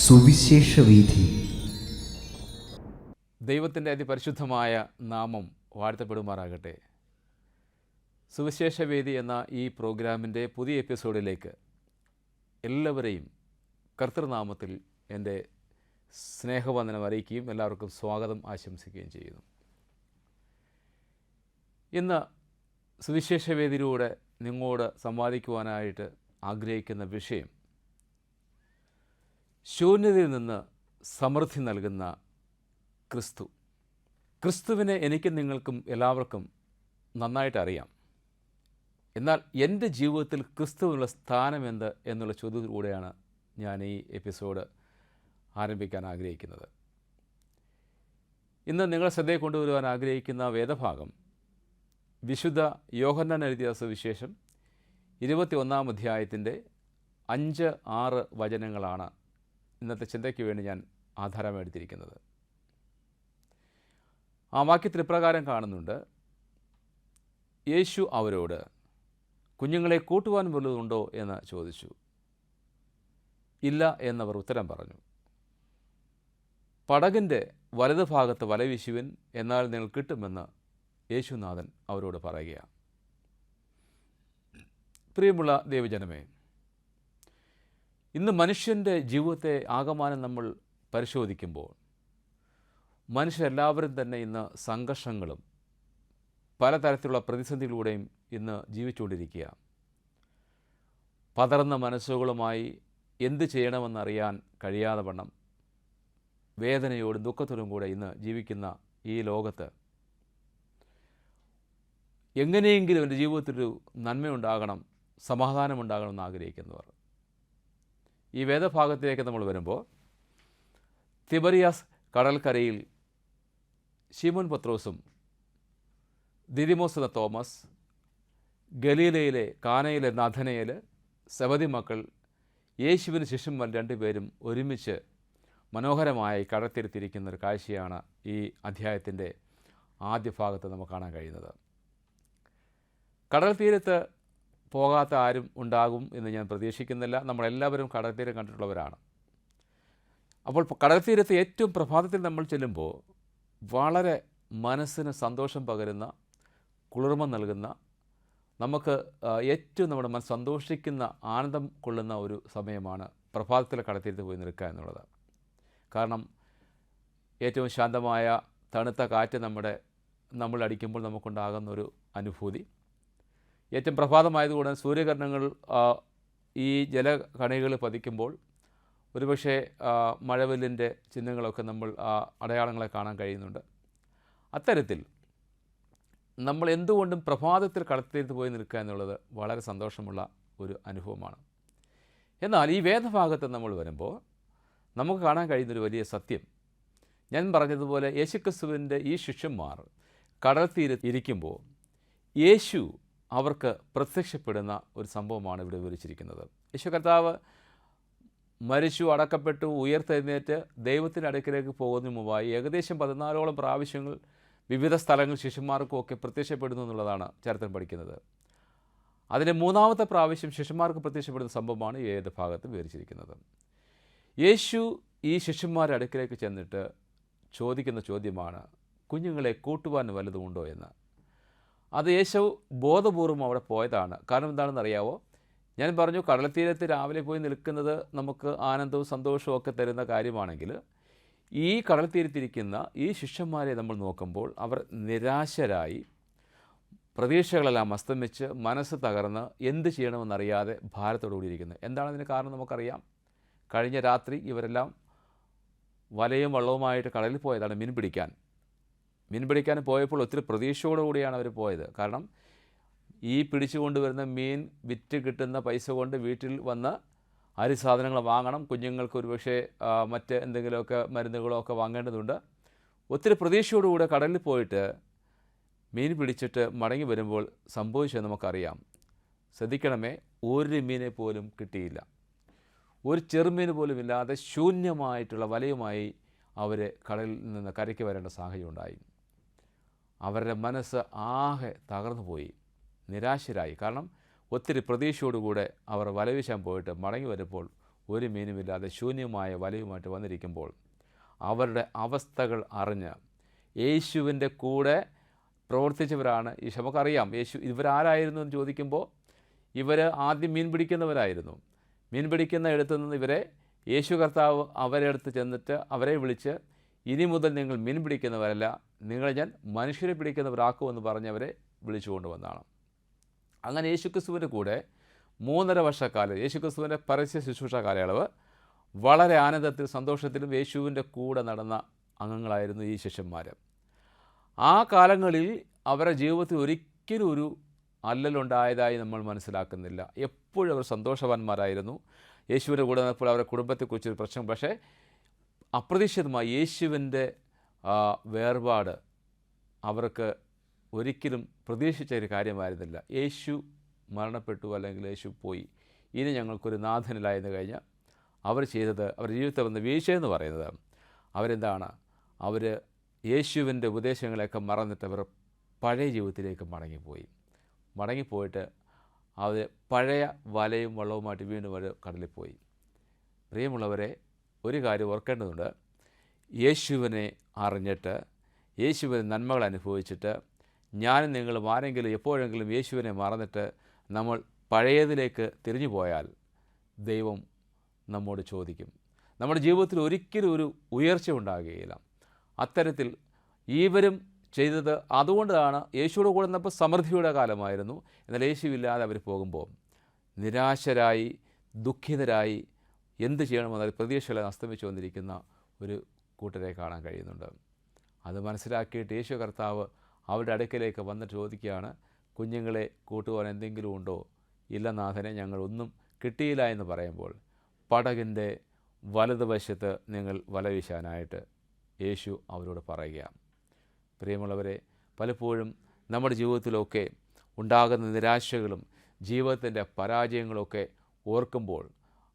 സുവിശേഷ വീഥി. ദൈവത്തിൻ്റെ അതിപരിശുദ്ധമായ നാമം വാഴ്ത്തപ്പെടുമാറാകട്ടെ. സുവിശേഷവേദി എന്ന ഈ പ്രോഗ്രാമിൻ്റെ പുതിയ എപ്പിസോഡിലേക്ക് എല്ലാവരെയും കർത്തൃനാമത്തിൽ എൻ്റെ സ്നേഹവന്ദനം അറിയിക്കുകയും എല്ലാവർക്കും സ്വാഗതം ആശംസിക്കുകയും ചെയ്യുന്നു. ഇന്ന് സുവിശേഷവേദിയിലൂടെ നിങ്ങളോട് സംവാദിക്കുവാനായിട്ട് ആഗ്രഹിക്കുന്ന വിഷയം ശൂന്യതയിൽ നിന്ന് സമൃദ്ധി നൽകുന്ന ക്രിസ്തു. ക്രിസ്തുവിനെ എനിക്കും നിങ്ങൾക്കും എല്ലാവർക്കും നന്നായിട്ട് അറിയാം. എന്നാൽ എൻ്റെ ജീവിതത്തിൽ ക്രിസ്തുവിനുള്ള സ്ഥാനം എന്ത് എന്നുള്ള ചോദ്യത്തിലൂടെയാണ് ഞാൻ ഈ എപ്പിസോഡ് ആരംഭിക്കാൻ ആഗ്രഹിക്കുന്നത്. ഇന്ന് നിങ്ങളെ ശ്രദ്ധയിൽ കൊണ്ടുവരുവാൻ ആഗ്രഹിക്കുന്ന വേദഭാഗം വിശുദ്ധ യോഹന്നാൻ എഴുതിയ സുവിശേഷം 21-ാം അധ്യായത്തിൻ്റെ 5-6 വചനങ്ങളാണ് ഇന്നത്തെ ചിന്തയ്ക്ക് വേണ്ടി ഞാൻ ആധാരമെടുത്തിരിക്കുന്നത്. ആ വാക്യത്തിൽ ഇപ്രകാരം കാണുന്നുണ്ട്: യേശു അവരോട്, കുഞ്ഞുങ്ങളെ കൂട്ടുവാൻ വല്ലതുണ്ടോ എന്ന് ചോദിച്ചു. ഇല്ല എന്നവർ ഉത്തരം പറഞ്ഞു. പടകിൻ്റെ വലതുഭാഗത്ത് വല വീശുവിൻ, എന്നാൽ നിങ്ങൾ കിട്ടുമെന്ന് യേശുനാഥൻ അവരോട് പറയുകയാണ്. പ്രിയമുള്ള ദൈവജനമേ, ഇന്ന് മനുഷ്യൻ്റെ ജീവിതത്തെ ആകമാനം നമ്മൾ പരിശോധിക്കുമ്പോൾ മനുഷ്യരെല്ലാവരും തന്നെ ഇന്ന് സംഘർഷങ്ങളും പലതരത്തിലുള്ള പ്രതിസന്ധികളിലൂടെയും ഇന്ന് ജീവിച്ചുകൊണ്ടിരിക്കുക. പതർന്ന മനസ്സുകളുമായി എന്ത് ചെയ്യണമെന്നറിയാൻ കഴിയാതെ വണ്ണം വേദനയോടും ദുഃഖത്തോടും കൂടെ ഇന്ന് ജീവിക്കുന്ന ഈ ലോകത്ത് എങ്ങനെയെങ്കിലും എൻ്റെ ജീവിതത്തിലൊരു നന്മയുണ്ടാകണം, സമാധാനമുണ്ടാകണമെന്ന് ആഗ്രഹിക്കുന്നവർ. ഈ വേദഭാഗത്തിലേക്ക് നമ്മൾ വരുമ്പോൾ തിബരിയാസ് കടൽക്കരയിൽ ശിമോൻ പത്രോസും ദിദിമോസ് എന്ന തോമസ്, ഗലീലയിലെ കാനയിലെ നഥനയേൽ, സെബദി മക്കൾ, യേശുവിന് ശിഷ്യന്മാർ 2 പേരും ഒരുമിച്ച് മനോഹരമായി കടൽത്തീരത്തിരിക്കുന്ന ഒരു കാഴ്ചയാണ് ഈ അധ്യായത്തിൻ്റെ ആദ്യ ഭാഗത്ത് നമുക്ക് കാണാൻ കഴിയുന്നത്. കടൽ തീരത്ത് പോകാത്ത ആരും ഉണ്ടാകും എന്ന് ഞാൻ പ്രതീക്ഷിക്കുന്നില്ല. നമ്മളെല്ലാവരും കടൽത്തീരം കണ്ടിട്ടുള്ളവരാണ്. അപ്പോൾ കടൽത്തീരത്ത് ഏറ്റവും പ്രഭാതത്തിൽ നമ്മൾ ചെല്ലുമ്പോൾ വളരെ മനസ്സിന് സന്തോഷം പകരുന്ന, കുളിർമ നൽകുന്ന, നമുക്ക് ഏറ്റവും നമ്മുടെ മനസ്സ് സന്തോഷിക്കുന്ന, ആനന്ദം കൊള്ളുന്ന ഒരു സമയമാണ് പ്രഭാതത്തിൽ കടൽത്തീരത്ത് പോയി നിൽക്കുക എന്നുള്ളത്. കാരണം ഏറ്റവും ശാന്തമായ തണുത്ത കാറ്റ് നമ്മൾ അടിക്കുമ്പോൾ നമുക്കുണ്ടാകുന്നൊരു അനുഭൂതി, ഏറ്റവും പ്രഭാതമായതുകൊണ്ട് സൂര്യകിരണങ്ങൾ ഈ ജലകണികൾ പതിക്കുമ്പോൾ ഒരുപക്ഷെ മഴവില്ലിൻ്റെ ചിഹ്നങ്ങളൊക്കെ നമ്മൾ അടയാളങ്ങളെ കാണാൻ കഴിയുന്നുണ്ട്. അത്തരത്തിൽ നമ്മൾ എന്തുകൊണ്ടും പ്രഭാതത്തിൽ കടൽത്തീരത്ത് പോയി നിൽക്കുക എന്നുള്ളത് വളരെ സന്തോഷമുള്ള ഒരു അനുഭവമാണ്. എന്നാൽ ഈ വേദഭാഗത്ത് നമ്മൾ വരുമ്പോൾ നമുക്ക് കാണാൻ കഴിയുന്നൊരു വലിയ സത്യം, ഞാൻ പറഞ്ഞതുപോലെ യേശുക്രിസ്തുവിൻ്റെ ഈ ശിഷ്യന്മാർ കടൽത്തീരത്ത് ഇരിക്കുമ്പോൾ യേശു അവർക്ക് പ്രത്യക്ഷപ്പെടുന്ന ഒരു സംഭവമാണ് ഇവിടെ വിവരിച്ചിരിക്കുന്നത്. യേശു കർത്താവ് മരിച്ചു, അടക്കപ്പെട്ടു, ഉയർത്തെഴുന്നേറ്റ് ദൈവത്തിൻ്റെ അടുക്കിലേക്ക് പോകുന്നതിന് മുമ്പായി ഏകദേശം 14ഓളം പ്രാവശ്യങ്ങൾ വിവിധ സ്ഥലങ്ങൾ ശിഷ്യന്മാർക്കുമൊക്കെ പ്രത്യക്ഷപ്പെടുന്നു എന്നുള്ളതാണ് ചരിത്രം പഠിക്കുന്നത്. അതിൻ്റെ 3-ാമത്തെ പ്രാവശ്യം ശിഷ്യന്മാർക്ക് പ്രത്യക്ഷപ്പെടുന്ന സംഭവമാണ് ഈ വേദഭാഗത്ത് വിവരിച്ചിരിക്കുന്നത്. യേശു ഈ ശിഷ്യന്മാരുടെ അടുക്കിലേക്ക് ചെന്നിട്ട് ചോദിക്കുന്ന ചോദ്യമാണ്, കുഞ്ഞുങ്ങളെ കൂട്ടുവാൻ വല്ലതുമുണ്ടോ എന്ന്. അത് യേശു ബോധപൂർവം അവിടെ പോയതാണ്. കാരണം എന്താണെന്ന് അറിയാവോ? ഞാൻ പറഞ്ഞു, കടൽത്തീരത്ത് രാവിലെ പോയി നിൽക്കുന്നത് നമുക്ക് ആനന്ദവും സന്തോഷവും ഒക്കെ തരുന്ന കാര്യമാണെങ്കിൽ, ഈ കടൽത്തീരത്തിരിക്കുന്ന ഈ ശിഷ്യന്മാരെ നമ്മൾ നോക്കുമ്പോൾ അവർ നിരാശരായി, പ്രതീക്ഷകളെല്ലാം അസ്തമിച്ച്, മനസ്സ് തകർന്ന് എന്ത് ചെയ്യണമെന്നറിയാതെ ഭാരത്തോടുകൂടി ഇരിക്കുന്നത്. എന്താണ് അതിന് കാരണം നമുക്കറിയാം. കഴിഞ്ഞ രാത്രി ഇവരെല്ലാം വലയും വള്ളവുമായിട്ട് കടലിൽ പോയതാണ് മീൻ പിടിക്കാൻ പോയപ്പോൾ ഒത്തിരി പ്രതീക്ഷയോടുകൂടിയാണ് അവർ പോയത്. കാരണം ഈ പിടിച്ചു കൊണ്ടുവരുന്ന മീൻ വിറ്റ് കിട്ടുന്ന പൈസ കൊണ്ട് വീട്ടിൽ വന്ന് അരി സാധനങ്ങൾ വാങ്ങണം, കുഞ്ഞുങ്ങൾക്ക് ഒരുപക്ഷെ മറ്റ് എന്തെങ്കിലുമൊക്കെ മരുന്നുകളോ ഒക്കെ വാങ്ങേണ്ടതുണ്ട്. ഒത്തിരി പ്രതീക്ഷയോടുകൂടെ കടലിൽ പോയിട്ട് മീൻ പിടിച്ചിട്ട് മടങ്ങി വരുമ്പോൾ സംഭവിച്ചത് നമുക്കറിയാം. ശ്രദ്ധിക്കണമേ, ഒരു മീനെ പോലും കിട്ടിയില്ല. ഒരു ചെറുമീൻ പോലും ഇല്ലാതെ ശൂന്യമായിട്ടുള്ള വലയുമായി അവർ കടലിൽ നിന്ന് കരയ്ക്ക് വരേണ്ട സാഹചര്യം ഉണ്ടായി. അവരുടെ മനസ്സ് ആകെ തകർന്നു പോയി, നിരാശരായി. കാരണം ഒത്തിരി പ്രതീക്ഷയോടുകൂടെ അവർ വലവീശാൻ പോയിട്ട് മടങ്ങി വരുമ്പോൾ ഒരു മീനുമില്ലാതെ ശൂന്യമായ വലയുമായിട്ട് വന്നിരിക്കുമ്പോൾ അവരുടെ അവസ്ഥകൾ അറിഞ്ഞ് യേശുവിൻ്റെ കൂടെ പ്രവർത്തിച്ചവരാണ് ഈ നമുക്കറിയാം. ഇവരാരായിരുന്നു എന്ന് ചോദിക്കുമ്പോൾ ഇവർ ആദ്യം മീൻ പിടിക്കുന്നവരായിരുന്നു. മീൻ പിടിക്കുന്ന ഇടത്തു നിന്ന് ഇവരെ യേശു കർത്താവ് അവരെ അടുത്ത് ചെന്നിട്ട് അവരെ വിളിച്ച്, ഇനി മുതൽ നിങ്ങൾ മീൻ പിടിക്കുന്നവരല്ല, നിങ്ങളെ ഞാൻ മനുഷ്യരെ പിടിക്കുന്നവരാക്കുമെന്ന് പറഞ്ഞവരെ വിളിച്ചു കൊണ്ടുവന്നതാണ്. അങ്ങനെ യേശുക്രിസ്തുവിൻ്റെ കൂടെ 3.5 വർഷക്കാലം യേശുക്രിസ്തുവിൻ്റെ പരസ്യ ശുശ്രൂഷ കാലയളവ് വളരെ ആനന്ദത്തിൽ സന്തോഷത്തിലും യേശുവിൻ്റെ കൂടെ നടന്ന അംഗങ്ങളായിരുന്നു ഈ ശിഷ്യന്മാർ. ആ കാലങ്ങളിൽ അവരുടെ ജീവിതത്തിൽ ഒരിക്കലും ഒരു അല്ലലുണ്ടായതായി നമ്മൾ മനസ്സിലാക്കുന്നില്ല. എപ്പോഴും അവർ സന്തോഷവാന്മാരായിരുന്നു. യേശുവിൻ്റെ കൂടെ നിന്നപ്പോൾ അവരുടെ കുടുംബത്തെക്കുറിച്ചൊരു പ്രശ്നം, പക്ഷേ അപ്രതീക്ഷിതമായി യേശുവിൻ്റെ വേർപാട് അവർക്ക് ഒരിക്കലും പ്രതീക്ഷിച്ച ഒരു കാര്യമായിരുന്നില്ല. യേശു മരണപ്പെട്ടു, അല്ലെങ്കിൽ യേശു പോയി, ഇനി ഞങ്ങൾക്കൊരു നാഥനില്ല എന്ന് കഴിഞ്ഞാൽ അവർ ചെയ്തത്, അവരുടെ ജീവിതത്തിൽ വന്ന വീഴ്ചയെന്ന് പറയുന്നത്, അവരെന്താണ്, അവർ യേശുവിൻ്റെ ഉപദേശങ്ങളെയൊക്കെ മറന്നിട്ട് അവർ പഴയ ജീവിതത്തിലേക്ക് മടങ്ങിപ്പോയിട്ട് അവർ പഴയ വലയും വള്ളവുമായിട്ട് വീണ്ടും അവർ കടലിൽ പോയി. പ്രിയമുള്ളവരെ, ഒരു കാര്യം ഓർക്കേണ്ടതുണ്ട്. യേശുവിനെ അറിഞ്ഞിട്ട് യേശുവിൻ്റെ നന്മകൾ അനുഭവിച്ചിട്ട് ഞാനും നിങ്ങളും ആരെങ്കിലും എപ്പോഴെങ്കിലും യേശുവിനെ മറന്നിട്ട് നമ്മൾ പഴയതിലേക്ക് തിരിഞ്ഞു പോയാൽ ദൈവം നമ്മോട് ചോദിക്കും. നമ്മുടെ ജീവിതത്തിൽ ഒരിക്കലും ഒരു ഉയർച്ച ഉണ്ടാകുകയില്ല. അത്തരത്തിൽ ഇവരും ചെയ്തത് അതുകൊണ്ടാണ്. യേശുവിടെ കൂടെ നിന്നപ്പോൾ സമൃദ്ധിയുടെ കാലമായിരുന്നു. എന്നാൽ യേശുവില്ലാതെ അവർ പോകുമ്പോൾ നിരാശരായി, ദുഃഖിതരായി, എന്ത് ചെയ്യണമെന്നാൽ പ്രതീക്ഷകളെ അസ്തമിച്ചു വന്നിരിക്കുന്ന ഒരു കൂട്ടരെ കാണാൻ കഴിയുന്നുണ്ട്. അത് മനസ്സിലാക്കിയിട്ട് യേശു കർത്താവ് അവരുടെ അടുക്കലേക്ക് വന്നിട്ട് ചോദിക്കുകയാണ്, കുഞ്ഞുങ്ങളെ കൂട്ടുവാൻ എന്തെങ്കിലും ഉണ്ടോ? ഇല്ല നാഥനെ, ഞങ്ങളൊന്നും കിട്ടിയില്ല എന്ന് പറയുമ്പോൾ പടകിൻ്റെ വലതുവശത്ത് നിങ്ങൾ വല വീശാനായിട്ട് യേശു അവരോട് പറയുകയാണ്. പ്രിയമുള്ളവരെ, പലപ്പോഴും നമ്മുടെ ജീവിതത്തിലൊക്കെ ഉണ്ടാകുന്ന നിരാശകളും ജീവിതത്തിൻ്റെ പരാജയങ്ങളൊക്കെ ഓർക്കുമ്പോൾ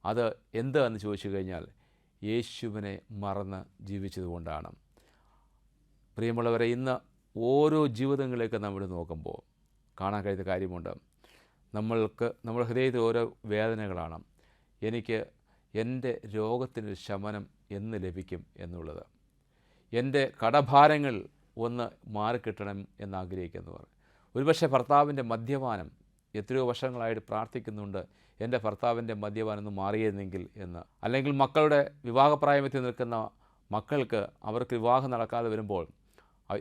അത് എന്താണെന്ന് ചോദിച്ചു കഴിഞ്ഞാൽ യേശുവിനെ മറന്ന് ജീവിച്ചതുകൊണ്ടാണ്. പ്രിയമുള്ളവരെ, ഇന്ന് ഓരോ ജീവിതങ്ങളിലേക്ക് നമ്മൾ നോക്കുമ്പോൾ കാണാൻ കഴിയുന്ന കാര്യമുണ്ട്. നമ്മുടെ ഹൃദയത്തിൽ ഓരോ വേദനകളാണ്. എനിക്ക് എൻ്റെ രോഗത്തിനൊരു ശമനം എന്ന് ലഭിക്കും എന്നുള്ളത്, എൻ്റെ കടഭാരങ്ങൾ ഒന്ന് മാറിക്കിട്ടണം എന്നാഗ്രഹിക്കുന്നവർ, ഒരുപക്ഷെ ഭർത്താവിൻ്റെ മദ്യപാനം എത്രയോ വർഷങ്ങളായിട്ട് പ്രാർത്ഥിക്കുന്നുണ്ട്, എൻ്റെ ഭർത്താവിൻ്റെ മദ്യപാനം ഒന്ന് മാറിയിരുന്നെങ്കിൽ എന്ന്. അല്ലെങ്കിൽ മക്കളുടെ വിവാഹപ്രായമെത്തി നിൽക്കുന്ന മക്കൾക്ക് അവർക്ക് വിവാഹം നടക്കാതെ വരുമ്പോൾ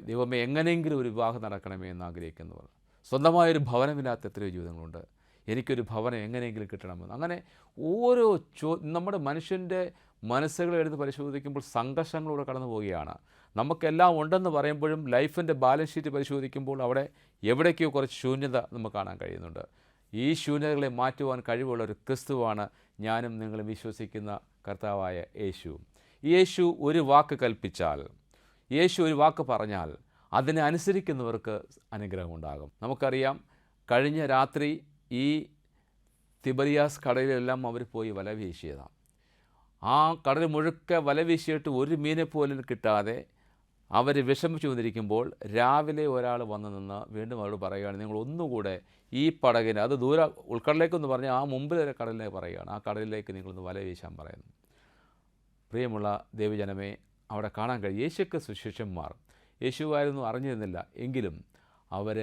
ദൈവമേ എങ്ങനെയെങ്കിലും ഒരു വിവാഹം നടക്കണമേ എന്ന് ആഗ്രഹിക്കുന്നവർ, സ്വന്തമായൊരു ഭവനമില്ലാത്ത എത്രയോ ജീവിതങ്ങളുണ്ട്, എനിക്കൊരു ഭവനം എങ്ങനെയെങ്കിലും കിട്ടണമെന്ന്. അങ്ങനെ ഓരോ നമ്മുടെ മനുഷ്യൻ്റെ മനസ്സുകളെ എടുത്ത് പരിശോധിക്കുമ്പോൾ സംഘർഷങ്ങളിലൂടെ കടന്നു പോവുകയാണ്. നമുക്കെല്ലാം ഉണ്ടെന്ന് പറയുമ്പോഴും ലൈഫിൻ്റെ ബാലൻസ് ഷീറ്റ് പരിശോധിക്കുമ്പോൾ അവിടെ എവിടേക്കോ കുറച്ച് ശൂന്യത നമുക്ക് കാണാൻ കഴിയുന്നുണ്ട്. ഈ ശൂന്യതകളെ മാറ്റുവാൻ കഴിവുള്ള ഒരു ക്രിസ്തുവാണ് ഞാനും നിങ്ങളും വിശ്വസിക്കുന്ന കർത്താവായ യേശു. യേശു ഒരു വാക്ക് കൽപ്പിച്ചാൽ, യേശു ഒരു വാക്ക് പറഞ്ഞാൽ അതിനെ അനുസരിക്കുന്നവർക്ക് അനുഗ്രഹമുണ്ടാകും. നമുക്കറിയാം, കഴിഞ്ഞ രാത്രി ഈ തിബരിയാസ് കടലിലെല്ലാം അവർ പോയി വല വീശിയതാണ്. ആ കടൽ മുഴുക്കെ വല വീശിയിട്ട് ഒരു മീനെ പോലും കിട്ടാതെ അവർ വിഷമിച്ചു വന്നിരിക്കുമ്പോൾ രാവിലെ ഒരാൾ വന്നു നിന്ന് വീണ്ടും അവരോട് പറയുകയാണ്, നിങ്ങൾ ഒന്നുകൂടെ ഈ പടകിന്, അത് ദൂരെ ഉൾക്കടലിലേക്കെന്ന് പറഞ്ഞാൽ ആ മുമ്പിൽ വരെ കടലിനെ പറയുകയാണ്, ആ കടലിലേക്ക് നിങ്ങളൊന്ന് വല വീശാൻ പറയുന്നു. പ്രിയമുള്ള ദൈവജനമേ, അവിടെ കാണാൻ കഴിയും യേശുക്ക് സുശിഷ്യന്മാർ യേശുവായിരുന്നു അറിഞ്ഞിരുന്നില്ല, എങ്കിലും അവർ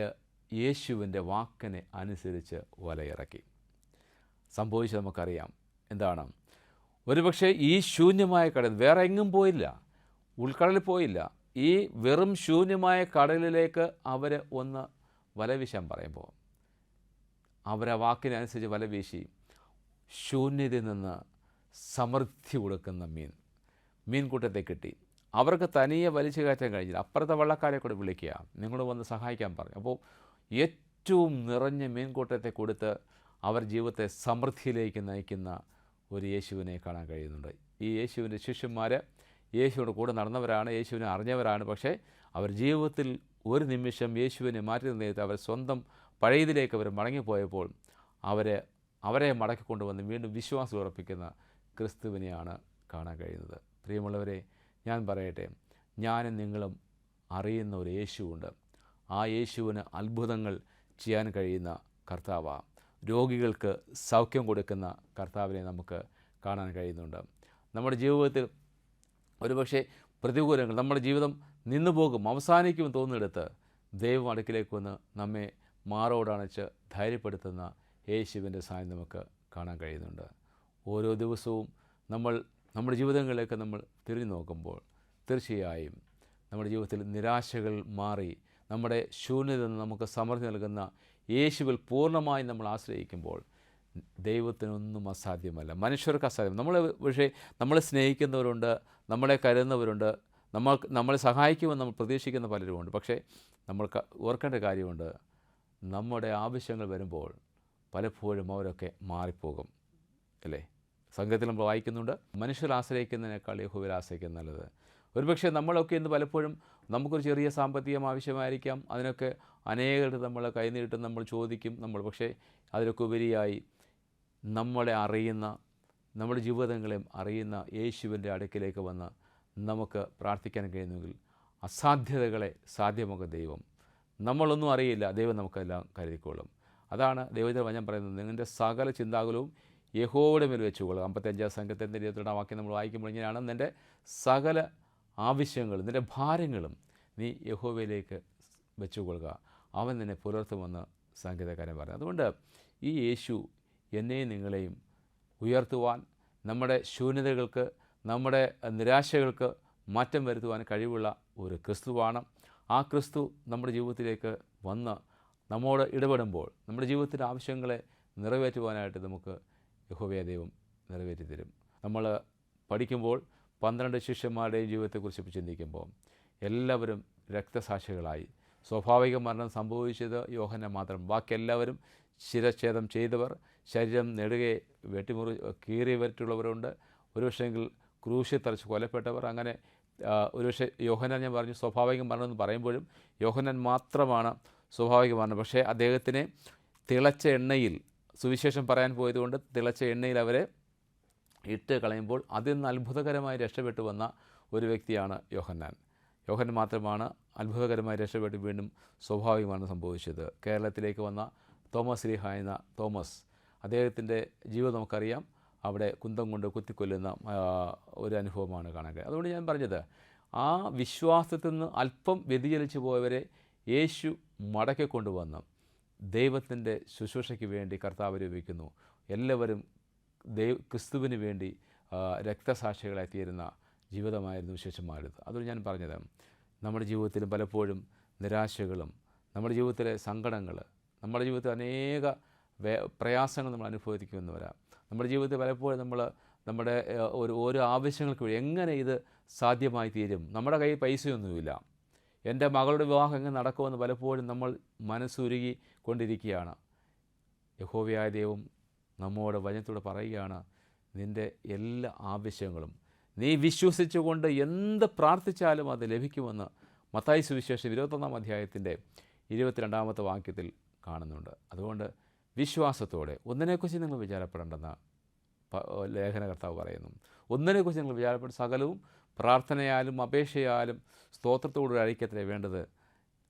യേശുവിൻ്റെ വാക്കിനെ അനുസരിച്ച് വലയിറക്കി. സംഭവിച്ചത് നമുക്കറിയാം. എന്താണ്? ഒരുപക്ഷെ ഈ ശൂന്യമായ കടൽ, വേറെ എങ്ങും പോയില്ല, ഉൾക്കടലിൽ പോയില്ല, ഈ വെറും ശൂന്യമായ കടലിലേക്ക് അവർ ഒന്ന് വല വീശാൻ പറയുമ്പോൾ അവരാ വാക്കിനനുസരിച്ച് വല വീശി ശൂന്യതയിൽ നിന്ന് സമൃദ്ധി കൊടുക്കുന്ന മീൻകൂട്ടത്തെ കിട്ടി. അവർക്ക് തനിയെ വലിച്ചു കയറ്റാൻ കഴിഞ്ഞില്ല. അപ്പുറത്തെ വള്ളക്കാരെ കൂടെ വിളിക്കുക, നിങ്ങൾ വന്ന് സഹായിക്കാൻ പറഞ്ഞു. അപ്പോൾ ഏറ്റവും നിറഞ്ഞ മീൻകൂട്ടത്തെ കൊടുത്ത് അവർ ജീവിതത്തെ സമൃദ്ധിയിലേക്ക് നയിക്കുന്ന ഒരു യേശുവിനെ കാണാൻ കഴിയുന്നുണ്ട്. ഈ യേശുവിൻ്റെ ശിഷ്യന്മാർ യേശുവിൻ്റെ കൂടെ നടന്നവരാണ്, യേശുവിനെ അറിഞ്ഞവരാണ്. പക്ഷേ അവർ ജീവിതത്തിൽ ഒരു നിമിഷം യേശുവിനെ മാറ്റി നിർത്തിയിട്ട് അവർ സ്വന്തം പഴയതിലേക്ക് അവർ മടങ്ങിപ്പോയപ്പോൾ അവരെ മടക്കിക്കൊണ്ടുവന്ന് വീണ്ടും വിശ്വാസം ഉറപ്പിക്കുന്ന ക്രിസ്തുവിനെയാണ് കാണാൻ കഴിയുന്നത്. പ്രിയമുള്ളവരെ, ഞാൻ പറയട്ടെ, ഞാനും നിങ്ങളും അറിയുന്ന ഒരു യേശുവുണ്ട്. ആ യേശുവിന് അത്ഭുതങ്ങൾ ചെയ്യാൻ കഴിയുന്ന കർത്താവാണ്. രോഗികൾക്ക് സൗഖ്യം കൊടുക്കുന്ന കർത്താവിനെ നമുക്ക് കാണാൻ കഴിയുന്നുണ്ട്. നമ്മുടെ ജീവിതത്തിൽ ഒരുപക്ഷെ പ്രതികൂലങ്ങൾ, നമ്മുടെ ജീവിതം നിന്നു പോകും, അവസാനിക്കുമെന്ന് തോന്നിയെടുത്ത് ദൈവം അടുക്കിലേക്ക് വന്ന് നമ്മെ മാറോടണച്ച് ധൈര്യപ്പെടുത്തുന്ന യേശുവിൻ്റെ സാന്നിധ്യം നമുക്ക് കാണാൻ കഴിയുന്നുണ്ട്. ഓരോ ദിവസവും നമ്മുടെ ജീവിതങ്ങളിലേക്ക് നമ്മൾ തിരിഞ്ഞു നോക്കുമ്പോൾ തീർച്ചയായും നമ്മുടെ ജീവിതത്തിൽ നിരാശകൾ മാറി നമ്മുടെ ശൂന്യത നമുക്ക് സമൃദ്ധി നൽകുന്ന യേശുവിൽ പൂർണ്ണമായി നമ്മൾ ആശ്രയിക്കുമ്പോൾ ദൈവത്തിനൊന്നും അസാധ്യമല്ല, മനുഷ്യർക്ക് അസാധ്യം. പക്ഷേ നമ്മളെ സ്നേഹിക്കുന്നവരുണ്ട്, നമ്മളെ കരുതുന്നവരുണ്ട്, നമ്മളെ സഹായിക്കുമെന്ന് നമ്മൾ പ്രതീക്ഷിക്കുന്ന പലരുമുണ്ട്. പക്ഷേ നമ്മൾക്ക് ഓർക്കേണ്ട കാര്യമുണ്ട്, നമ്മുടെ ആവശ്യങ്ങൾ വരുമ്പോൾ പലപ്പോഴും അവരൊക്കെ മാറിപ്പോകും, അല്ലേ? സംഘത്തിൽ നമ്മൾ വായിക്കുന്നുണ്ട്, മനുഷ്യർ ആശ്രയിക്കുന്നതിനേക്കാൾ യഹോവയിൽ ആശ്രയിക്കുന്നത് നല്ലത്. ഒരുപക്ഷെ നമ്മളൊക്കെ ഇന്ന് പലപ്പോഴും നമുക്കൊരു ചെറിയ സാമ്പത്തികം ആവശ്യമായിരിക്കാം, അതിനൊക്കെ അനേകർ നമ്മൾ കൈനീട്ടും, നമ്മൾ ചോദിക്കും, പക്ഷേ അതിലൊക്കെ ഉപരിയായി നമ്മളെ അറിയുന്ന, നമ്മുടെ ജീവിതങ്ങളെയും അറിയുന്ന യേശുവിൻ്റെ അടുക്കിലേക്ക് വന്ന് നമുക്ക് പ്രാർത്ഥിക്കാൻ കഴിയുന്നെങ്കിൽ അസാധ്യതകളെ സാധ്യമാക്കുക ദൈവം. നമ്മളൊന്നും അറിയില്ല, ദൈവം നമുക്കെല്ലാം കരുതിക്കോളും. അതാണ് ദൈവത്തിൻ്റെ വചനം പറയുന്നത്, നിങ്ങളുടെ സകല ചിന്താകുലവും യഹോവയുടെ മേൽ വെച്ചുകൊള്ളുക. 55 സംഘത്തിൻ്റെ 22 വാക്യം നമ്മൾ വായിക്കുമ്പോൾ ഇങ്ങനെയാണ്, നിൻ്റെ സകല ആവശ്യങ്ങളും നിൻ്റെ ഭാരങ്ങളും നീ യഹോവയിലേക്ക് വെച്ചുകൊള്ളുക, അവൻ നിന്നെ പുലർത്തുമെന്ന് സംഗീതക്കാരൻ പറയുന്നത്. അതുകൊണ്ട് ഈ യേശു എന്നെയും നിങ്ങളെയും ഉയർത്തുവാൻ, നമ്മുടെ ശൂന്യതകൾക്ക്, നമ്മുടെ നിരാശകൾക്ക് മാറ്റം വരുത്തുവാൻ കഴിവുള്ള ഒരു ക്രിസ്തുവാണ്. ആ ക്രിസ്തു നമ്മുടെ ജീവിതത്തിലേക്ക് വന്ന് നമ്മോട് ഇടപെടുമ്പോൾ നമ്മുടെ ജീവിതത്തിൻ്റെ ആവശ്യങ്ങളെ നിറവേറ്റുവാനായിട്ട് നമുക്ക് യഹോവയായ ദൈവം നിറവേറ്റി തരും. നമ്മൾ പഠിക്കുമ്പോൾ 12 ശിഷ്യന്മാരുടെയും ജീവിതത്തെക്കുറിച്ച് ചിന്തിക്കുമ്പോൾ എല്ലാവരും രക്തസാക്ഷികളായി. സ്വാഭാവിക മരണം സംഭവിച്ചത് യോഹന്നാൻ മാത്രം. ബാക്കി എല്ലാവരും ശിരച്ഛേദം ചെയ്തവർ, ശരീരം നെടുകെ കീറിയവരുള്ളവരുണ്ട്, ഒരുപക്ഷെങ്കിൽ ക്രൂശിൽ തറച്ച് കൊല്ലപ്പെട്ടവർ. അങ്ങനെ ഒരുപക്ഷെ യോഹന്നാൻ, ഞാൻ പറഞ്ഞു സ്വാഭാവിക മരണം എന്ന് പറയുമ്പോഴും യോഹന്നാൻ മാത്രമാണ് സ്വാഭാവിക മരണം. പക്ഷേ അദ്ദേഹത്തിനെ തിളച്ച എണ്ണയിൽ, സുവിശേഷം പറയാൻ പോയതുകൊണ്ട് തിളച്ച എണ്ണയിൽ അവരെ ഇട്ട് കളയുമ്പോൾ അതിൽ നിന്ന് അത്ഭുതകരമായി രക്ഷപ്പെട്ടു വന്ന ഒരു വ്യക്തിയാണ് യോഹന്നാൻ. യോഹന്നാൻ മാത്രമാണ് അത്ഭുതകരമായി രക്ഷപ്പെട്ട് വീണ്ടും സ്വാഭാവികമാണ് സംഭവിച്ചത്. കേരളത്തിലേക്ക് വന്ന തോമസ് ലീഹ എന്ന തോമസ്, അദ്ദേഹത്തിൻ്റെ ജീവിതം നമുക്കറിയാം. അവിടെ കുന്തം കൊണ്ട് കുത്തിക്കൊല്ലുന്ന ഒരു അനുഭവമാണ് കാണാൻ കഴിയുന്നത്. അതുകൊണ്ട് ഞാൻ പറഞ്ഞത്, ആ വിശ്വാസത്തിൽ നിന്ന് അല്പം വ്യതിചലിച്ചു പോയവരെ യേശു മടക്കിക്കൊണ്ടുവന്ന് ദൈവത്തിൻ്റെ ശുശ്രൂഷയ്ക്ക് വേണ്ടി കർത്താവ് ഉപയോഗിക്കുന്നു. എല്ലാവരും ക്രിസ്തുവിന് വേണ്ടി രക്തസാക്ഷികളായി തീരുന്ന ജീവിതമായിരുന്നു വിശേഷമായത്. അതുകൊണ്ട് ഞാൻ പറഞ്ഞത്, നമ്മുടെ ജീവിതത്തിലും പലപ്പോഴും നിരാശകളും, നമ്മുടെ ജീവിതത്തിലെ സങ്കടങ്ങൾ, നമ്മുടെ ജീവിതത്തിൽ അനേക പ്രയാസങ്ങൾ നമ്മൾ അനുഭവിക്കുമെന്ന് വരാം. നമ്മുടെ ജീവിതത്തിൽ പലപ്പോഴും നമ്മുടെ ഓരോ ആവശ്യങ്ങൾക്ക് വേണ്ടി എങ്ങനെ ഇത് സാധ്യമായി തീരും, നമ്മുടെ കയ്യിൽ പൈസയൊന്നുമില്ല, എൻ്റെ മകളുടെ വിവാഹം എങ്ങനെ നടക്കുമെന്ന് പലപ്പോഴും നമ്മൾ മനസ്സുരുകി കൊണ്ടിരിക്കുകയാണ്. യഹോവയായ ദൈവം നമ്മോട് വചനത്തോടെ പറയുകയാണ്, നിൻ്റെ എല്ലാ ആവശ്യങ്ങളും നീ വിശ്വസിച്ചുകൊണ്ട് എന്ത് പ്രാർത്ഥിച്ചാലും അത് ലഭിക്കുമെന്ന് മത്തായി സുവിശേഷം 21 അധ്യായത്തിൻ്റെ 22 വാക്യത്തിൽ കാണുന്നുണ്ട്. അതുകൊണ്ട് വിശ്വാസത്തോടെ ഒന്നിനെക്കുറിച്ച് നിങ്ങൾ വിചാരപ്പെടേണ്ടെന്ന് ലേഖനകർത്താവ് പറയുന്നു. ഒന്നിനെക്കുറിച്ച് നിങ്ങൾ വിചാരപ്പെട്ട സകലവും പ്രാർത്ഥനയാലും അപേക്ഷയാലും സ്തോത്രത്തോടൊരു ഐക്യത്തിലേ വേണ്ടത്,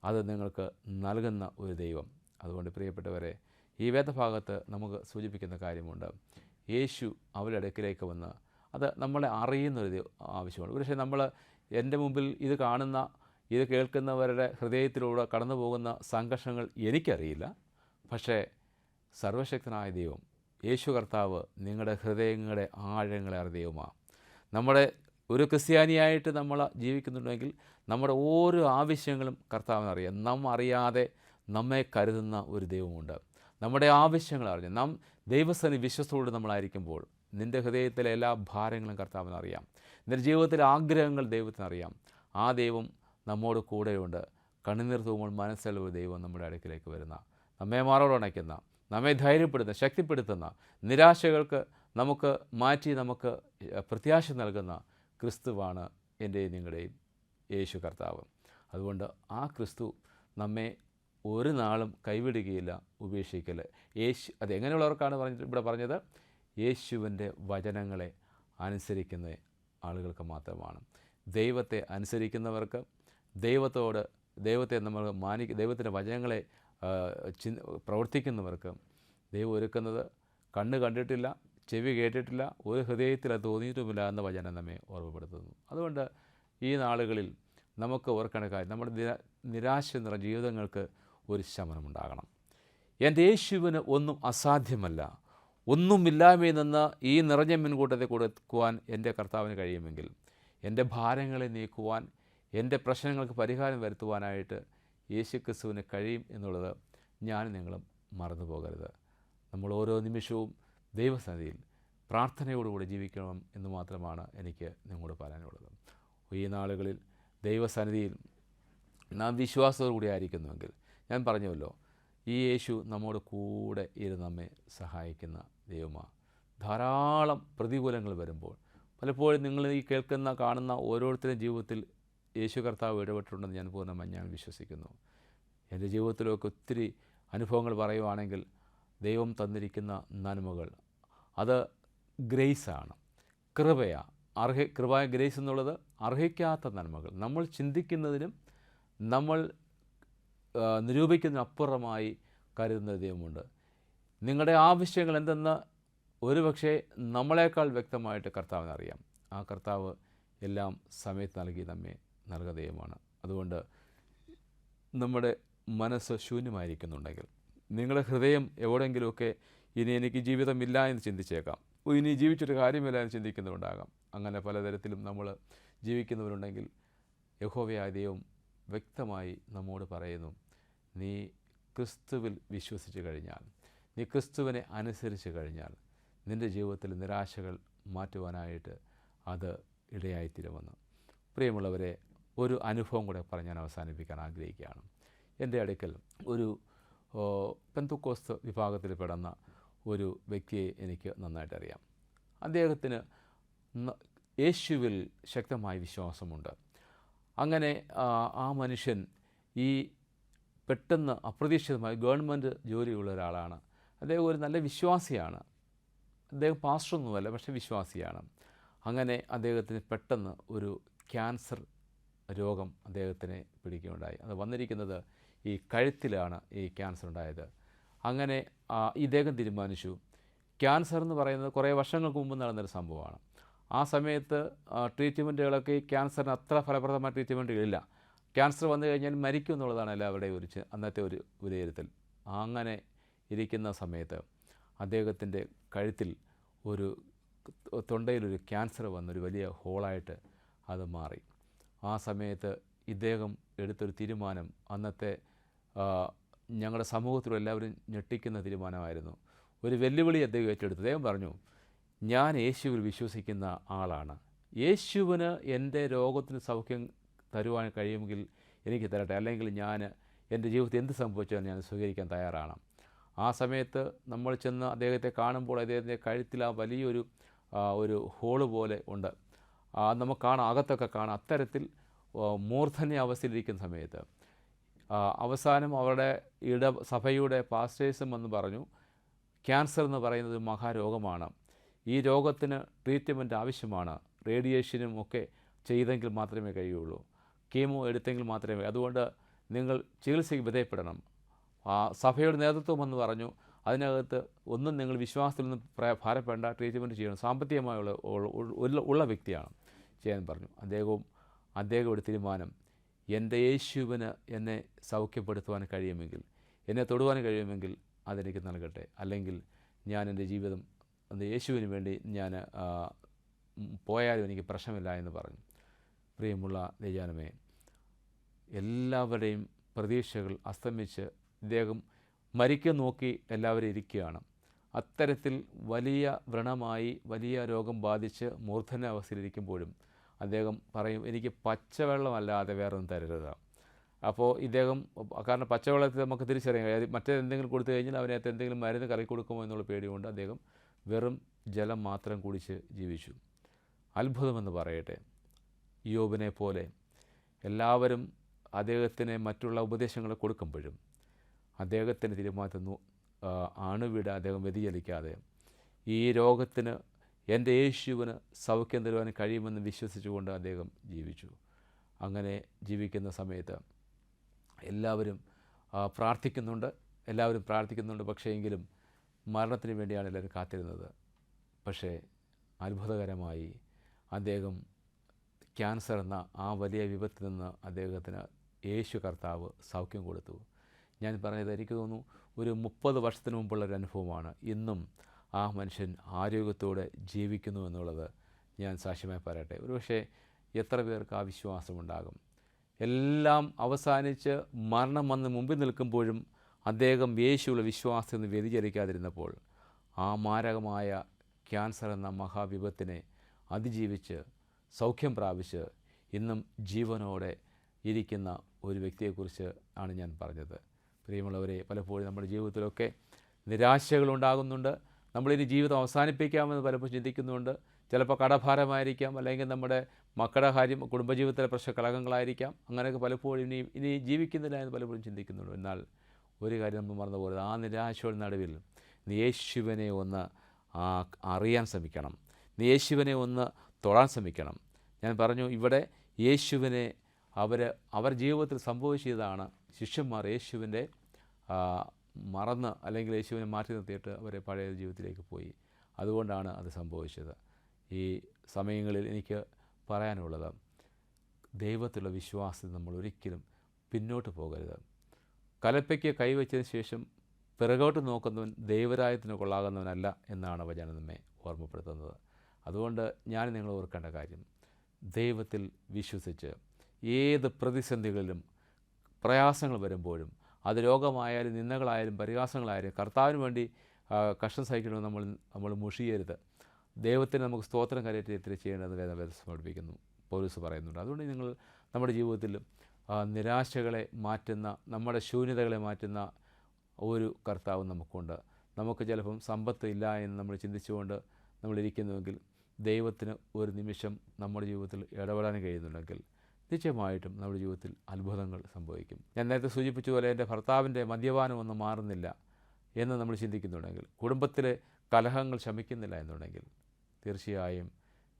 അത് നിങ്ങൾക്ക് നൽകുന്ന ഒരു ദൈവം. അതുകൊണ്ട് പ്രിയപ്പെട്ടവരെ, ഈ വേദഭാഗത്ത് നമുക്ക് സൂചിപ്പിക്കുന്ന കാര്യമുണ്ട്, യേശു അവരുടെ അടുക്കിലേക്ക് വന്ന്, അത് നമ്മളെ അറിയുന്നൊരു ആവശ്യമാണ്. പക്ഷേ എൻ്റെ മുമ്പിൽ ഇത് കാണുന്ന, ഇത് കേൾക്കുന്നവരുടെ ഹൃദയത്തിലൂടെ കടന്നു പോകുന്ന സംഘർഷങ്ങൾ എനിക്കറിയില്ല. പക്ഷേ സർവശക്തനായ ദൈവം, യേശു കർത്താവ് നിങ്ങളുടെ ഹൃദയങ്ങളുടെ ആഴങ്ങളെ അറിയ ദൈവമാണ്. നമ്മുടെ ഒരു ക്രിസ്ത്യാനിയായിട്ട് നമ്മൾ ജീവിക്കുന്നുണ്ടെങ്കിൽ നമ്മുടെ ഓരോ ആവശ്യങ്ങളും കർത്താവിനറിയാം. നാം അറിയാതെ നമ്മെ കരുതുന്ന ഒരു ദൈവമുണ്ട്. നമ്മുടെ ആവശ്യങ്ങൾ അറിഞ്ഞ് നാം ദൈവസന്നിധി വിശ്വസ്തയോടെ നമ്മളായിരിക്കുമ്പോൾ നിൻ്റെ ഹൃദയത്തിലെ എല്ലാ ഭാരങ്ങളും കർത്താവിനറിയാം. നിൻ്റെ ജീവിതത്തിലെ ആഗ്രഹങ്ങൾ ദൈവത്തിനറിയാം. ആ ദൈവം നമ്മോട് കൂടെയുണ്ട്. കണ്ണുനീർ തൂകുമ്പോൾ മനസ്സുള്ള ഒരു ദൈവം നമ്മുടെ അടുക്കിലേക്ക് വരുന്ന, നമ്മെ മാറോടണയ്ക്കുന്ന, നമ്മെ ധൈര്യപ്പെടുത്തുന്ന, ശക്തിപ്പെടുത്തുന്ന, നിരാശകൾക്ക് നമുക്ക് മാറ്റി നമുക്ക് പ്രത്യാശ നൽകുന്ന ക്രിസ്തുവാണ് എൻ്റെയും നിങ്ങളുടെയും യേശു കർത്താവ്. അതുകൊണ്ട് ആ ക്രിസ്തു നമ്മെ ഒരു നാളും കൈവിടുകയില്ല, ഉപേക്ഷിക്കല്. അതെങ്ങനെയുള്ളവർക്കാണ് ഇവിടെ പറഞ്ഞത്? യേശുവിൻ്റെ വചനങ്ങളെ അനുസരിക്കുന്ന ആളുകൾക്ക് മാത്രമാണ്. ദൈവത്തെ അനുസരിക്കുന്നവർക്ക്, ദൈവത്തെ നമ്മൾ ദൈവത്തിൻ്റെ വചനങ്ങളെ പ്രവർത്തിക്കുന്നവർക്ക് ദൈവം ഒരുക്കുന്നത് കണ്ണ് കണ്ടിട്ടില്ല, ചെവി കേട്ടിട്ടില്ല, ഒരു ഹൃദയത്തിൽ അത് തോന്നിയിട്ടുമില്ല എന്ന വചനം നമ്മെ ഓർമ്മപ്പെടുത്തുന്നു. അതുകൊണ്ട് ഈ നാളുകളിൽ നമുക്ക് ഓർക്കേണ്ട കാര്യം, നമ്മുടെ നിരാശ നിറഞ്ഞ ജീവിതങ്ങൾക്ക് ഒരു ശമനമുണ്ടാകണം. എൻ്റെ യേശുവിന് ഒന്നും അസാധ്യമല്ല. ഒന്നുമില്ലായ്മയിൽ നിന്ന് ഈ നിറഞ്ഞ മുൻകൂട്ടത്തെ കൊടുക്കുവാൻ എൻ്റെ കർത്താവിന് കഴിയുമെങ്കിൽ, എൻ്റെ ഭാരങ്ങളെ നീക്കുവാൻ, എൻ്റെ പ്രശ്നങ്ങൾക്ക് പരിഹാരം വരുത്തുവാനായിട്ട് യേശുക്രിസ്തുവിന് കഴിയും എന്നുള്ളത് ഞാൻ നിങ്ങളും മറന്നു പോകരുത്. നമ്മൾ ഓരോ നിമിഷവും ദൈവസന്നിധിയിൽ പ്രാർത്ഥനയോടുകൂടി ജീവിക്കണം എന്ന് മാത്രമാണ് എനിക്ക് നിങ്ങളോട് പറയാനുള്ളത്. ഈ നാളുകളിൽ ദൈവസന്നിധിയിൽ നാം വിശ്വാസത്തോടുകൂടി ആയിരിക്കുന്നുവെങ്കിൽ, ഞാൻ പറഞ്ഞുവല്ലോ, ഈ യേശു നമ്മോട് കൂടെ ഇരുന്ന് നമ്മെ സഹായിക്കുന്ന ദൈവമാണ്. ധാരാളം പ്രതികൂലങ്ങൾ വരുമ്പോൾ പലപ്പോഴും നിങ്ങൾ ഈ കേൾക്കുന്ന കാണുന്ന ഓരോരുത്തരുടെയും ജീവിതത്തിൽ യേശു കർത്താവ് ഇടപെട്ടിട്ടുണ്ടെന്ന് ഞാൻ പൂർണ്ണമായി ഞാൻ വിശ്വസിക്കുന്നു. എൻ്റെ ജീവിതത്തിലൊക്കെ ഒത്തിരി അനുഭവങ്ങൾ പറയുവാണെങ്കിൽ ദൈവം തന്നിരിക്കുന്ന നന്മകൾ അത് ഗ്രേസാണ്, കൃപയാണ്. കൃപ ഗ്രേസ് എന്നുള്ളത് അർഹിക്കാത്ത നന്മകൾ, നമ്മൾ ചിന്തിക്കുന്നതിനും നമ്മൾ നിരൂപിക്കുന്നതിനപ്പുറമായി കരുതുന്ന ദൈവമുണ്ട്. നിങ്ങളുടെ ആവശ്യങ്ങൾ എന്തെന്ന് ഒരുപക്ഷെ നമ്മളെക്കാൾ വ്യക്തമായിട്ട് കർത്താവിനറിയാം. ആ കർത്താവ് എല്ലാം സമയത്ത് നമ്മെ നൽകുന്ന ദൈവമാണ്. അതുകൊണ്ട് നമ്മുടെ മനസ്സ് ശൂന്യമായിരിക്കുന്നുണ്ടെങ്കിൽ, നിങ്ങളുടെ ഹൃദയം എവിടെയെങ്കിലുമൊക്കെ ഇനി എനിക്ക് ജീവിതമില്ല എന്ന് ചിന്തിച്ചേക്കാം, ഇനി ജീവിച്ചിട്ട് കാര്യമില്ല എന്ന് ചിന്തിക്കുന്നവരുണ്ടാകാം. അങ്ങനെ പലതരത്തിലും നമ്മൾ ജീവിക്കുന്നവരുണ്ടെങ്കിൽ, യഹോവയായ ദൈവം വ്യക്തമായി നമ്മോട് പറയുന്നു, നീ ക്രിസ്തുവിൽ വിശ്വസിച്ച് കഴിഞ്ഞാൽ, നീ ക്രിസ്തുവിനെ അനുസരിച്ച് കഴിഞ്ഞാൽ, നിൻ്റെ ജീവിതത്തിൽ നിരാശകൾ മാറ്റുവാനായിട്ട് അത് ഇടയായിത്തീരുമെന്ന്. പ്രിയമുള്ളവരെ, ഒരു അനുഭവം കൂടെ പറഞ്ഞ് ഞാൻ അവസാനിപ്പിക്കാൻ ആഗ്രഹിക്കുകയാണ്. എൻ്റെ അടുക്കൽ ഒരു പെന്തക്കോസ്ത് വിഭാഗത്തിൽ പെടുന്ന ഒരു വ്യക്തിയെ എനിക്ക് നന്നായിട്ടറിയാം. അദ്ദേഹത്തിന് യേശുവിൽ ശക്തമായ വിശ്വാസമുണ്ട്. അങ്ങനെ ആ മനുഷ്യൻ ഈ പെട്ടെന്ന് അപ്രതീക്ഷിതമായി ഗവൺമെൻറ് ജോലിയുള്ള ഒരാളാണ്. അദ്ദേഹം ഒരു നല്ല വിശ്വാസിയാണ്. അദ്ദേഹം പാസ്റ്ററൊന്നുമല്ല, പക്ഷേ വിശ്വാസിയാണ്. അങ്ങനെ അദ്ദേഹത്തിന് പെട്ടെന്ന് ഒരു ക്യാൻസർ രോഗം അദ്ദേഹത്തിനെ പിടിക്കുകയുണ്ടായി. അത് വന്നിരിക്കുന്നത് ഈ കഴുത്തിലാണ് ഈ ക്യാൻസർ ഉണ്ടായത്. അങ്ങനെ ഇദ്ദേഹം തീരുമാനിച്ചു, ക്യാൻസർ എന്ന് പറയുന്നത് കുറേ വർഷങ്ങൾക്ക് മുമ്പ് നടന്നൊരു സംഭവമാണ്. ആ സമയത്ത് ട്രീറ്റ്മെൻറ്റുകളൊക്കെ ഈ ക്യാൻസറിന് അത്ര ഫലപ്രദമായ ട്രീറ്റ്മെൻറ്റുകളില്ല. ക്യാൻസർ വന്നു കഴിഞ്ഞാൽ മരിക്കും എന്നുള്ളതാണ് എല്ലാവരുടെയും അന്നത്തെ ഒരു വിലയിരുത്തൽ. അങ്ങനെ ഇരിക്കുന്ന സമയത്ത് അദ്ദേഹത്തിൻ്റെ കഴുത്തിൽ തൊണ്ടയിലൊരു ക്യാൻസർ വന്നൊരു വലിയ ഹോളായിട്ട് അത് മാറി. ആ സമയത്ത് ഇദ്ദേഹം എടുത്തൊരു തീരുമാനം, അന്നത്തെ ഞങ്ങളുടെ സമൂഹത്തിലും എല്ലാവരും ഞെട്ടിക്കുന്ന തീരുമാനമായിരുന്നു. ഒരു വെല്ലുവിളി അദ്ദേഹം ഏറ്റെടുത്തു. അദ്ദേഹം പറഞ്ഞു, ഞാൻ യേശുവിൽ വിശ്വസിക്കുന്ന ആളാണ്. യേശുവിന് എൻ്റെ രോഗത്തിന് സൗഖ്യം തരുവാൻ കഴിയുമെങ്കിൽ എനിക്ക് തരട്ടെ, അല്ലെങ്കിൽ ഞാൻ എൻ്റെ ജീവിതത്തിൽ എന്ത് സംഭവിച്ചാലും ഞാൻ സ്വീകരിക്കാൻ തയ്യാറാണ്. ആ സമയത്ത് നമ്മൾ ചെന്ന് അദ്ദേഹത്തെ കാണുമ്പോൾ അദ്ദേഹത്തിൻ്റെ കഴുത്തിൽ ആ വലിയൊരു ഹോള് പോലെ ഉണ്ട്. നമുക്ക് കാണാം, അകത്തൊക്കെ കാണാം. അത്തരത്തിൽ മൂർധന്യ അവസ്ഥയിലിരിക്കുന്ന സമയത്ത് അവസാനം അവരുടെ സഭയുടെ പാസ്റ്റേഴ്സും വന്ന് പറഞ്ഞു, ക്യാൻസർ എന്ന് പറയുന്നത് മഹാരോഗമാണ്, ഈ രോഗത്തിന് ട്രീറ്റ്മെൻറ്റ് ആവശ്യമാണ്, റേഡിയേഷനും ഒക്കെ ചെയ്തെങ്കിൽ മാത്രമേ കഴിയുള്ളൂ, കീമോ എടുത്തെങ്കിൽ മാത്രമേ, അതുകൊണ്ട് നിങ്ങൾ ചികിത്സയ്ക്ക് വിധേയപ്പെടണം. സഭയുടെ നേതൃത്വം എന്ന് പറഞ്ഞു, അതിനകത്ത് ഒന്നും നിങ്ങൾ വിശ്വാസത്തിൽ നിന്ന് ഭാരപ്പെടേണ്ട, ട്രീറ്റ്മെൻറ്റ് ചെയ്യണം, സാമ്പത്തികമായുള്ള വ്യക്തിയാണ് ചെയ്യാൻ പറഞ്ഞു. അദ്ദേഹം ഒരു തീരുമാനം, എൻ്റെ യേശുവിന് എന്നെ സൗഖ്യപ്പെടുത്തുവാൻ കഴിയുമെങ്കിൽ, എന്നെ തൊടുവാൻ കഴിയുമെങ്കിൽ അതെനിക്ക് നൽകട്ടെ, അല്ലെങ്കിൽ ഞാൻ എൻ്റെ ജീവിതം യേശുവിന് വേണ്ടി ഞാൻ പോയാലും എനിക്ക് പ്രശ്നമില്ല എന്ന് പറഞ്ഞു. പ്രിയമുള്ള ദൈവജനമേ, എല്ലാവരുടെയും പ്രതീക്ഷകൾ അസ്തമിച്ച് ഇദ്ദേഹം മരിക്കാൻ നോക്കി എല്ലാവരും ഇരിക്കുകയാണ്. അത്തരത്തിൽ വലിയ വ്രണമായി വലിയ രോഗം ബാധിച്ച് മൂർധന്യാവസ്ഥയിലിരിക്കുമ്പോഴും അദ്ദേഹം പറയും, എനിക്ക് പച്ചവെള്ളമല്ലാതെ വേറൊന്നും തരരുത്. അപ്പോൾ ഇദ്ദേഹം, കാരണം പച്ചവെള്ളത്തിൽ നമുക്ക് തിരിച്ചറിയാം, മറ്റേതെന്തെങ്കിലും കൊടുത്തു കഴിഞ്ഞാൽ അവനകത്ത് എന്തെങ്കിലും മരുന്ന് കറി കൊടുക്കുമോ എന്നുള്ള പേടിയുണ്ട്. അദ്ദേഹം വെറും ജലം മാത്രം കുടിച്ച് ജീവിച്ചു. അത്ഭുതമെന്ന് പറയട്ടെ, യോബിനെ പോലെ എല്ലാവരും അദ്ദേഹത്തിന് മറ്റുള്ള ഉപദേശങ്ങൾ കൊടുക്കുമ്പോഴും അദ്ദേഹത്തിൻ്റെ തീരുമാനത്തിൽ അണുവിട അദ്ദേഹം വ്യതിചലിക്കാതെ ഈ രോഗത്തിന് എൻ്റെ യേശുവിന് സൗഖ്യം തരുവാൻ കഴിയുമെന്ന് വിശ്വസിച്ചുകൊണ്ട് അദ്ദേഹം ജീവിച്ചു. അങ്ങനെ ജീവിക്കുന്ന സമയത്ത് എല്ലാവരും പ്രാർത്ഥിക്കുന്നുണ്ട്. പക്ഷേ എങ്കിലും മരണത്തിന് വേണ്ടിയാണ് എല്ലാവരും കാത്തിരുന്നത്. പക്ഷേ അത്ഭുതകരമായി അദ്ദേഹം ക്യാൻസർ എന്ന ആ വലിയ വിപത്തിൽ നിന്ന് അദ്ദേഹത്തിന് യേശു കർത്താവ് സൗഖ്യം കൊടുത്തു. ഞാൻ പറഞ്ഞത് എനിക്ക് തോന്നുന്നു ഒരു 30 വർഷത്തിന് മുമ്പുള്ളൊരു അനുഭവമാണ്. ഇന്നും ആ മനുഷ്യൻ ആരോഗ്യത്തോടെ ജീവിക്കുന്നു എന്നുള്ളത് ഞാൻ സാക്ഷ്യമായി പറയട്ടെ. ഒരുപക്ഷെ എത്ര പേർക്ക് ആ വിശ്വാസമുണ്ടാകും? എല്ലാം അവസാനിച്ച് മരണം വന്ന് മുമ്പിൽ നിൽക്കുമ്പോഴും അദ്ദേഹം യേശുവിലുള്ള വിശ്വാസത്തിൽ നിന്ന് വ്യതിചലിക്കാതിരുന്നപ്പോൾ ആ മാരകമായ ക്യാൻസർ എന്ന മഹാവിപത്തിനെ അതിജീവിച്ച് സൗഖ്യം പ്രാപിച്ച് ഇന്നും ജീവനോടെ ഇരിക്കുന്ന ഒരു വ്യക്തിയെക്കുറിച്ച് ആണ് ഞാൻ പറഞ്ഞത്. പ്രിയമുള്ളവരെ, പലപ്പോഴും നമ്മുടെ ജീവിതത്തിലൊക്കെ നിരാശകളുണ്ടാകുന്നുണ്ട്. നമ്മളിനി ജീവിതം അവസാനിപ്പിക്കാമെന്ന് പലപ്പോഴും ചിന്തിക്കുന്നുണ്ട്. ചിലപ്പോൾ കടഭാരമായിരിക്കാം, അല്ലെങ്കിൽ നമ്മുടെ മക്കളുടെ കാര്യം, കുടുംബജീവിതത്തിലെ കളങ്കങ്ങളായിരിക്കാം. അങ്ങനെയൊക്കെ പലപ്പോഴും ഇനി ജീവിക്കുന്നില്ല എന്ന് പലപ്പോഴും ചിന്തിക്കുന്നുണ്ട്. എന്നാൽ ഒരു കാര്യം നമ്മൾ മറന്നു പോകരുത്, ആ നിരാശയുടെ നടുവിൽ നീ യേശുവിനെ ഒന്ന് അറിയാൻ ശ്രമിക്കണം. നീ യേശുവിനെ ഒന്ന് തൊടാൻ ശ്രമിക്കണം. ഞാൻ പറഞ്ഞു, ഇവിടെ യേശുവിനെ അവർ ജീവിതത്തിൽ സംഭവിച്ചതാണ്. ശിഷ്യന്മാർ യേശുവിൻ്റെ മറന്ന് അല്ലെങ്കിൽ യേശുവിനെ മാറ്റി നിർത്തിയിട്ട് അവരെ പഴയ ജീവിതത്തിലേക്ക് പോയി. അതുകൊണ്ടാണ് അത് സംഭവിച്ചത്. ഈ സമയങ്ങളിൽ എനിക്ക് പറയാനുള്ളത്, ദൈവത്തിലുള്ള വിശ്വാസത്തിൽ നമ്മൾ ഒരിക്കലും പിന്നോട്ട് പോകരുത്. കലപ്പയ്ക്ക് കൈവച്ചതിന് ശേഷം പിറകോട്ട് നോക്കുന്നവൻ ദൈവരായത്തിന് കൊള്ളാകുന്നവനല്ല എന്നാണ് വചനം നമ്മെ ഓർമ്മപ്പെടുത്തുന്നത്. അതുകൊണ്ട് ഞാൻ നിങ്ങൾ ഓർക്കേണ്ട കാര്യം, ദൈവത്തിൽ വിശ്വസിച്ച് ഏത് പ്രതിസന്ധികളിലും പ്രയാസങ്ങൾ വരുമ്പോഴും, അത് രോഗമായാലും നിന്ദകളായാലും പരിഹാസങ്ങളായാലും കർത്താവിന് വേണ്ടി കഷ്ടം സഹിക്കണമെന്ന് നമ്മൾ മുഷിയരുത്. ദൈവത്തിന് നമുക്ക് സ്തോത്രം കരയറ്റി ചെയ്യേണ്ടത് വേദം സമർപ്പിക്കുന്നു, പൗലോസ് പറയുന്നുണ്ട്. അതുകൊണ്ട് നിങ്ങൾ നമ്മുടെ ജീവിതത്തിൽ നിരാശകളെ മാറ്റുന്ന, നമ്മുടെ ശൂന്യതകളെ മാറ്റുന്ന ഒരു കർത്താവ് നമുക്കുണ്ട്. നമുക്ക് ചിലപ്പം സമ്പത്ത് ഇല്ല എന്ന് നമ്മൾ ചിന്തിച്ചുകൊണ്ട് നമ്മളിരിക്കുന്നുവെങ്കിൽ, ദൈവത്തിന് ഒരു നിമിഷം നമ്മുടെ ജീവിതത്തിൽ ഇടപെടാൻ കഴിയുന്നുണ്ടെങ്കിൽ നിശ്ചയമായിട്ടും നമ്മുടെ ജീവിതത്തിൽ അത്ഭുതങ്ങൾ സംഭവിക്കും. ഞാൻ നേരത്തെ സൂചിപ്പിച്ചതുപോലെ എൻ്റെ ഭർത്താവിൻ്റെ മദ്യപാനമൊന്നും മാറുന്നില്ല എന്ന് നമ്മൾ ചിന്തിക്കുന്നുണ്ടെങ്കിൽ, കുടുംബത്തിലെ കലഹങ്ങൾ ശമിക്കുന്നില്ല എന്നുണ്ടെങ്കിൽ, തീർച്ചയായും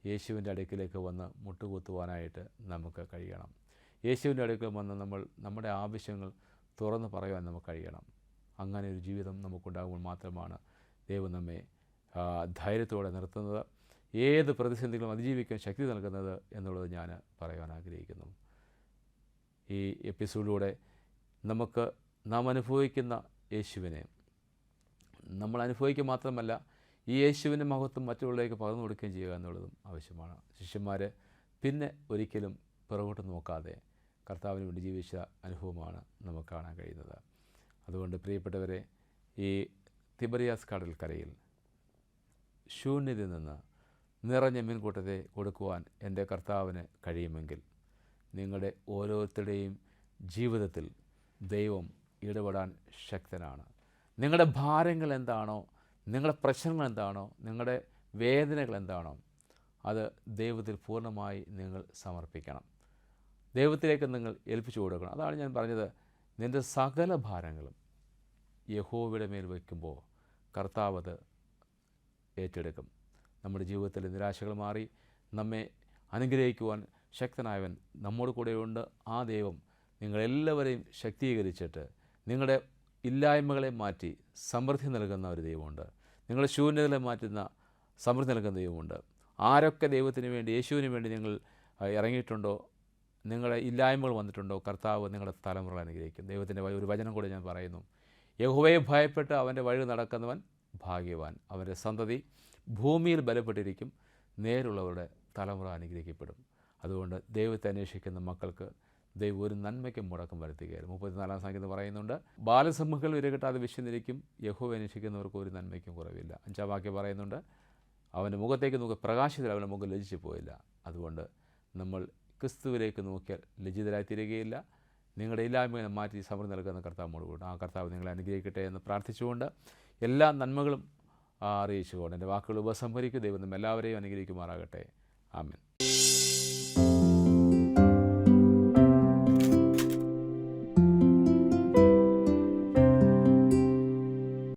യേശുവിൻ്റെ അടുക്കിലേക്ക് വന്ന് മുട്ടുകുത്തുവാനായിട്ട് നമുക്ക് കഴിയണം. യേശുവിൻ്റെ അടുക്കൽ വന്ന് നമ്മുടെ ആവശ്യങ്ങൾ തുറന്ന് പറയുവാൻ നമുക്ക് കഴിയണം. അങ്ങനെ ഒരു ജീവിതം നമുക്കുണ്ടാകുമ്പോൾ മാത്രമാണ് ദൈവം നമ്മെ ധൈര്യത്തോടെ നിർത്തുന്നത്, ഏത് പ്രതിസന്ധികളും അതിജീവിക്കാൻ ശക്തി നൽകുന്നത് എന്നുള്ളത് ഞാൻ പറയുവാൻ ആഗ്രഹിക്കുന്നു. ഈ എപ്പിസോഡിലൂടെ നാം അനുഭവിക്കുന്ന യേശുവിനെ നമ്മൾ അനുഭവിക്കുക മാത്രമല്ല, ഈ യേശുവിൻ്റെ മഹത്വം മറ്റുള്ളവരിലേക്ക് പകർന്നു കൊടുക്കുകയും ചെയ്യുക എന്നുള്ളതും ആവശ്യമാണ്. ശിഷ്യന്മാർ പിന്നെ ഒരിക്കലും പിറകോട്ട് നോക്കാതെ കർത്താവിന് വേണ്ടി ജീവിച്ച അനുഭവമാണ് നമുക്ക് കാണാൻ കഴിയുന്നത്. അതുകൊണ്ട് പ്രിയപ്പെട്ടവരെ, ഈ തിബറിയാസ് കടൽക്കരയിൽ ശൂന്യതയിൽ നിന്ന് നിറഞ്ഞ മീൻകൂട്ടത്തെ കൊടുക്കുവാൻ എൻ്റെ കർത്താവിന് കഴിയുമെങ്കിൽ, നിങ്ങളുടെ ഓരോരുത്തരുടെയും ജീവിതത്തിൽ ദൈവം ഇടപെടാൻ ശക്തനാണ്. നിങ്ങളുടെ ഭാരങ്ങൾ എന്താണോ, നിങ്ങളുടെ പ്രശ്നങ്ങൾ എന്താണോ, നിങ്ങളുടെ വേദനകൾ എന്താണോ, അത് ദൈവത്തിൽ പൂർണ്ണമായി നിങ്ങൾ സമർപ്പിക്കണം. ദൈവത്തിലേക്ക് നിങ്ങൾ ഏൽപ്പിച്ചു കൊടുക്കണം. അതാണ് ഞാൻ പറഞ്ഞത്, നിൻ്റെ സകല ഭാരങ്ങളും യഹോവയുടെ മേൽ വയ്ക്കുമ്പോൾ കർത്താവ് അത് ഏറ്റെടുക്കും. നമ്മുടെ ജീവിതത്തിലെ നിരാശകൾ മാറി നമ്മെ അനുഗ്രഹിക്കുവാൻ ശക്തനായവൻ നമ്മോട് കൂടെയുണ്ട്. ആ ദൈവം നിങ്ങളെല്ലാവരെയും ശക്തീകരിച്ചിട്ട് നിങ്ങളുടെ ഇല്ലായ്മകളെ മാറ്റി സമൃദ്ധി നൽകുന്ന ഒരു ദൈവമുണ്ട്. നിങ്ങളുടെ ശൂന്യതകളെ മാറ്റുന്ന സമൃദ്ധി നൽകുന്ന ദൈവമുണ്ട്. ആരൊക്കെ ദൈവത്തിന് വേണ്ടി, യേശുവിന് വേണ്ടി നിങ്ങൾ ഇറങ്ങിയിട്ടുണ്ടോ, നിങ്ങളുടെ ഇല്ലായ്മകൾ വന്നിട്ടുണ്ടോ, കർത്താവ് നിങ്ങളുടെ തലമുറ അനുഗ്രഹിക്കും. ദൈവത്തിൻ്റെ ഒരു വചനം കൂടെ ഞാൻ പറയുന്നു, യഹോവയെ ഭയപ്പെട്ട് അവൻ്റെ വഴി നടക്കുന്നവൻ ഭാഗ്യവാൻ, അവൻ്റെ സന്തതി ഭൂമിയിൽ ബലപ്പെട്ടിരിക്കും, നേരുള്ളവരുടെ തലമുറ അനുഗ്രഹിക്കപ്പെടും. അതുകൊണ്ട് ദൈവത്തെ അന്വേഷിക്കുന്ന മക്കൾക്ക് ദൈവം ഒരു നന്മയ്ക്കും മുടക്കം വരുത്തുകയാണ്. 34-ാം സംഗീതം പറയുന്നുണ്ട്, ബാലസമൂഹങ്ങൾ വിരകിട്ടാതെ വിശന്നിരിക്കും, യഹോവ അന്വേഷിക്കുന്നവർക്ക് ഒരു നന്മയ്ക്കും കുറവില്ല. 5-ാം വാക്യം പറയുന്നുണ്ട്, അവൻ്റെ മുഖത്തേക്ക് നോക്കി പ്രകാശത്തിൽ അവൻ്റെ മുഖം ലജിച്ചു പോയില്ല. അതുകൊണ്ട് നമ്മൾ ക്രിസ്തുവിലേക്ക് നോക്കിയാൽ ലജ്ജിതരായി തീരുകയില്ല. നിങ്ങളുടെ ഇല്ലായ്മയെ മാറ്റി സമൃദ്ധി നൽകുന്ന കർത്താവിനോട് കൂടെ ആ കർത്താവ് നിങ്ങളെ അനുഗ്രഹിക്കട്ടെ എന്ന് പ്രാർത്ഥിച്ചുകൊണ്ട്, എല്ലാ നന്മകളും അറിയിച്ചുകൊണ്ട് എൻ്റെ വാക്കുകൾ ഉപസംഹരിക്കും. ദൈവം എല്ലാവരെയും അനുഗ്രഹിക്കുമാറാകട്ടെ. ആമേൻ.